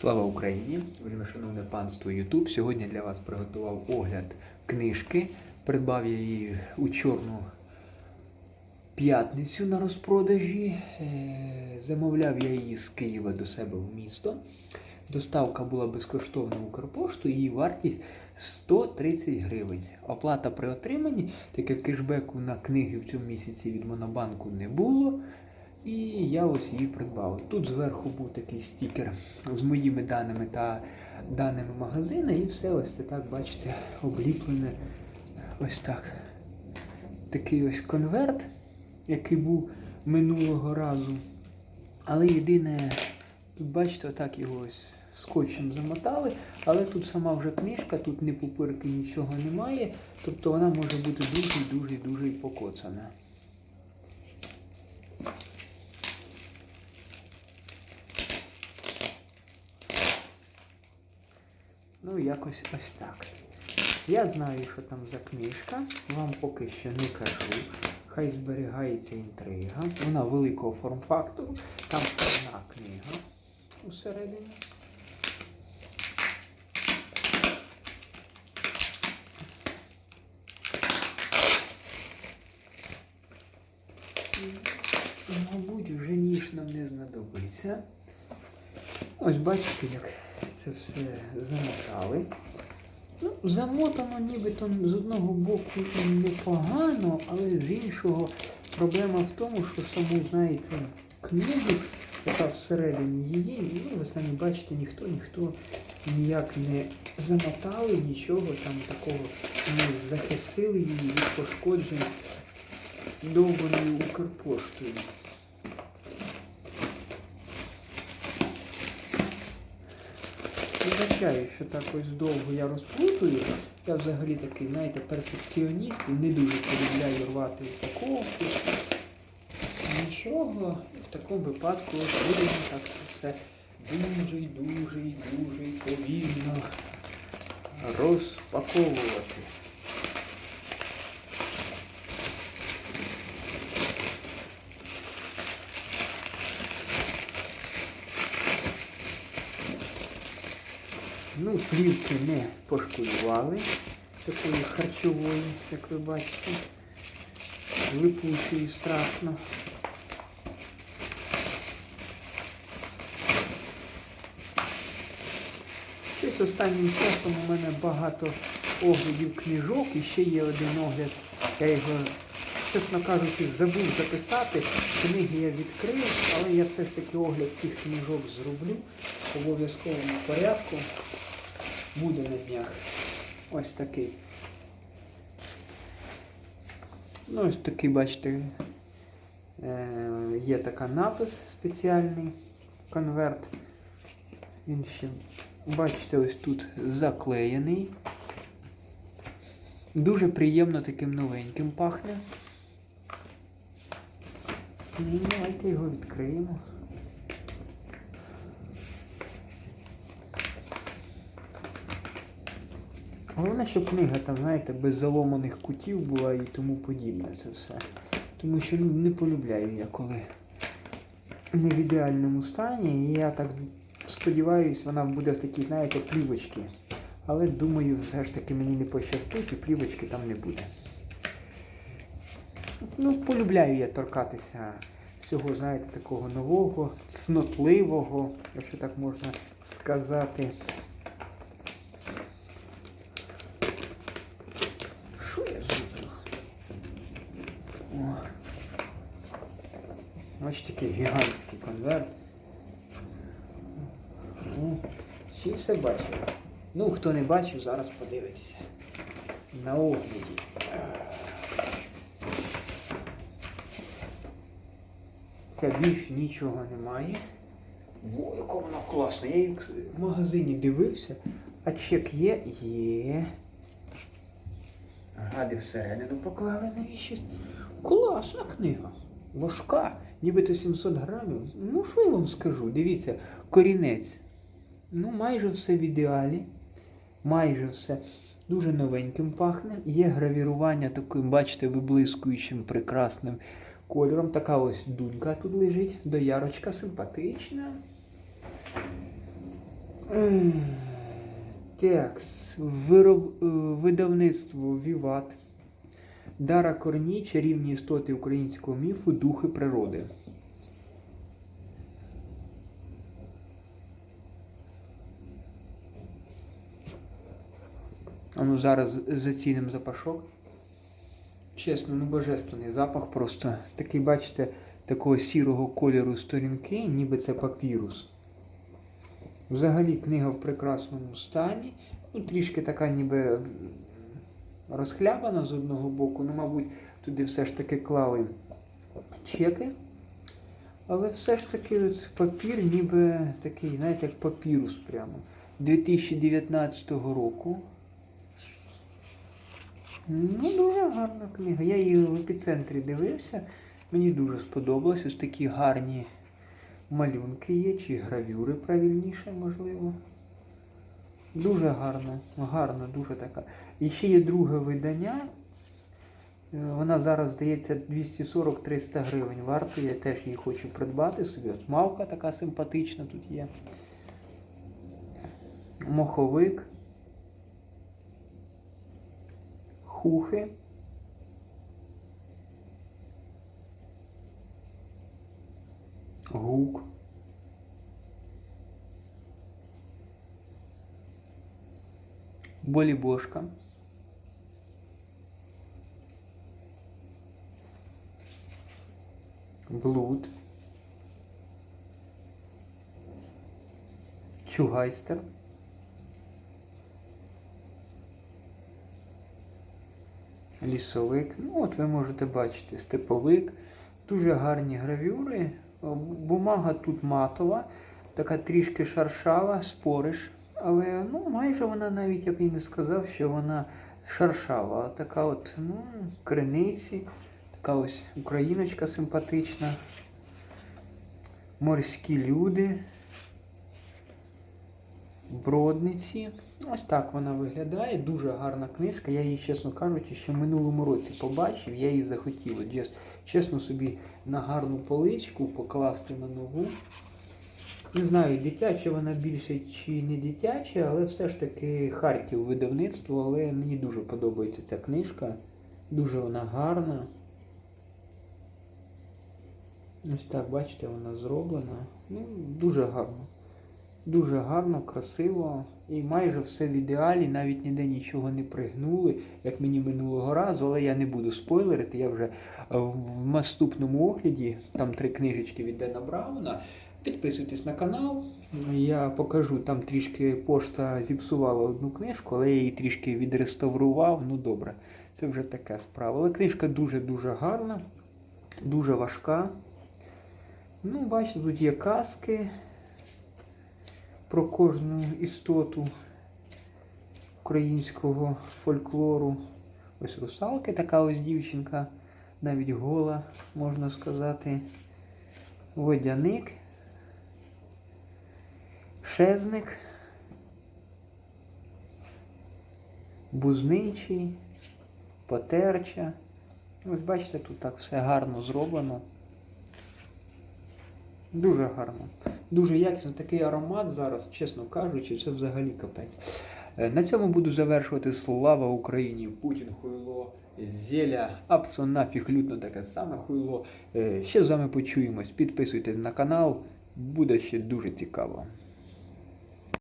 Слава Україні! Вельмишановне панство YouTube. Сьогодні для вас приготував огляд книжки. Придбав я її у Чорну п'ятницю на розпродажі. Замовляв я її з Києва до себе в місто. Доставка була безкоштовна Укрпошту, її вартість 130 гривень. Оплата при отриманні, так як кешбеку на книги в цьому місяці від Монобанку не було. І я ось її придбав. Тут зверху був такий стікер з моїми даними та даними магазину. І все ось це так, бачите, обліплене ось так. Такий ось конверт, який був минулого разу. Але єдине, тут бачите, отак його ось скотчем замотали. Але тут сама вже книжка, тут ні пупирки, нічого немає. Тобто вона може бути дуже покоцана. Ну, якось ось так. Я знаю, що там за книжка. Вам поки що не кажу. Хай зберігається інтрига. Вона великого форм-фактору. Там одна книга усередині. Мабуть, вже ніж нам не знадобиться. Ось бачите, як це все замотали. Ну, замотано нібито з одного боку непогано, але з іншого проблема в тому, що саму, знаєте, книгу, яка всередині її, ну, ви самі бачите, ніхто ніяк не замотали, нічого там такого не захистили її від пошкоджень довбаною Укрпоштою. Вибачаю, що так ось довго я розплутую. Я взагалі такий, знаєте, перфекціоніст і не дуже полюбляю рвати упаковки. Нічого, і в такому випадку будемо так все дуже повільно розпаковувати. Ну, плівки не пошкодували, такої харчової, як ви бачите, липучої страшно. Щось останнім часом у мене багато оглядів книжок, і ще є один огляд, я його, чесно кажучи, забув записати. Книги я відкрив, але я все ж таки огляд цих книжок зроблю в обов'язковому порядку. Буде на днях. Ось такий. Ну, ось такий, бачите, є така напис спеціальний, конверт. Він ще, бачите, ось тут заклеєний. Дуже приємно таким новеньким пахне. Ну, давайте його відкриємо. Головне, щоб книга там, знаєте, без заломаних кутів була і тому подібне це все. Тому що не полюбляю я, коли не в ідеальному стані. І я так сподіваюся, вона буде в такій, знаєте, плівочці. Але думаю, все ж таки мені не пощастить і плівочки там не буде. Ну, полюбляю я торкатися всього, знаєте, такого нового, цнотливого, якщо так можна сказати. Ось такий гігантський конверт. Всі все бачили. Ну, хто не бачив, зараз подивитися. На огляді. Це більш нічого немає. Ой, яка вона класна. Я її в магазині дивився. А чек є? Є. Гади всередину поклали навіщось. Класна книга. Важка. Нібито 700 грамів. Ну, що я вам скажу? Дивіться, корінець. Ну, майже все в ідеалі. Майже все. Дуже новеньким пахне. Є гравірування таким, бачите, виблискуючим, прекрасним кольором. Така ось дунька тут лежить. Доярочка симпатична. Текст. Видавництво Віват. Дара Корній, чарівні істоти українського міфу, духи природи. А ну зараз зацінимо запашок. Чесно, ну божественний запах просто. Такий, бачите, такого сірого кольору сторінки, ніби це папірус. Взагалі книга в прекрасному стані. Ну, трішки така ніби розхлябана з одного боку. Ну, мабуть, туди все ж таки клали чеки. Але все ж таки от папір ніби такий, знаєте, як папірус прямо. 2019 року. Ну, дуже гарна книга. Я її в епіцентрі дивився. Мені дуже сподобалось. Ось такі гарні малюнки є, чи гравюри правильніше, можливо. Дуже гарно, гарно, дуже така. І ще є друге видання. Вона зараз, здається, 240-300 гривень вартує. Я теж її хочу придбати собі. От мавка така симпатична тут є. Моховик. Хухи. Гук. Болібошка. Блуд. Чугайстер. Лісовик. Ну, от ви можете бачити, степовик. Дуже гарні гравюри. Бумага тут матова, така трішки шаршава, спориш. Але ну, майже вона навіть, я б і не сказав, що вона шаршава. А така от, ну, криниці, така ось україночка симпатична. Морські люди. Бродниці. Ось так вона виглядає. Дуже гарна книжка. Я її, чесно кажучи, ще в минулому році побачив. Я її захотів. Чесно собі на гарну поличку покласти на нову. Не знаю, дитяча вона більше чи не дитяча, але все ж таки Харків видавництво. Але мені дуже подобається ця книжка. Дуже вона гарна. Ось так, бачите, вона зроблена. Ну, дуже гарно. Дуже гарно, красиво і майже все в ідеалі, навіть ніде нічого не пригнули, як мені минулого разу, але я не буду спойлерити, я вже в наступному огляді, там 3 книжечки від Дена Брауна. Підписуйтесь на канал, я покажу, там трішки пошта зіпсувала одну книжку, але я її трішки відреставрував, ну добре, це вже така справа. Але книжка дуже-дуже гарна, дуже важка. Ну, бачите, тут є казки про кожну істоту українського фольклору. Ось русалки, така ось дівчинка, навіть гола, можна сказати. Водяник, шезник, бузничий, потерча. Ось бачите, тут так все гарно зроблено. Дуже гарно. Дуже якісно. Такий аромат зараз, чесно кажучи, це взагалі капець. На цьому буду завершувати. Слава Україні! Путін хуйло, зеля, абсо нафіг лютно таке саме хуйло. Ще з вами почуємось. Підписуйтесь на канал, буде ще дуже цікаво.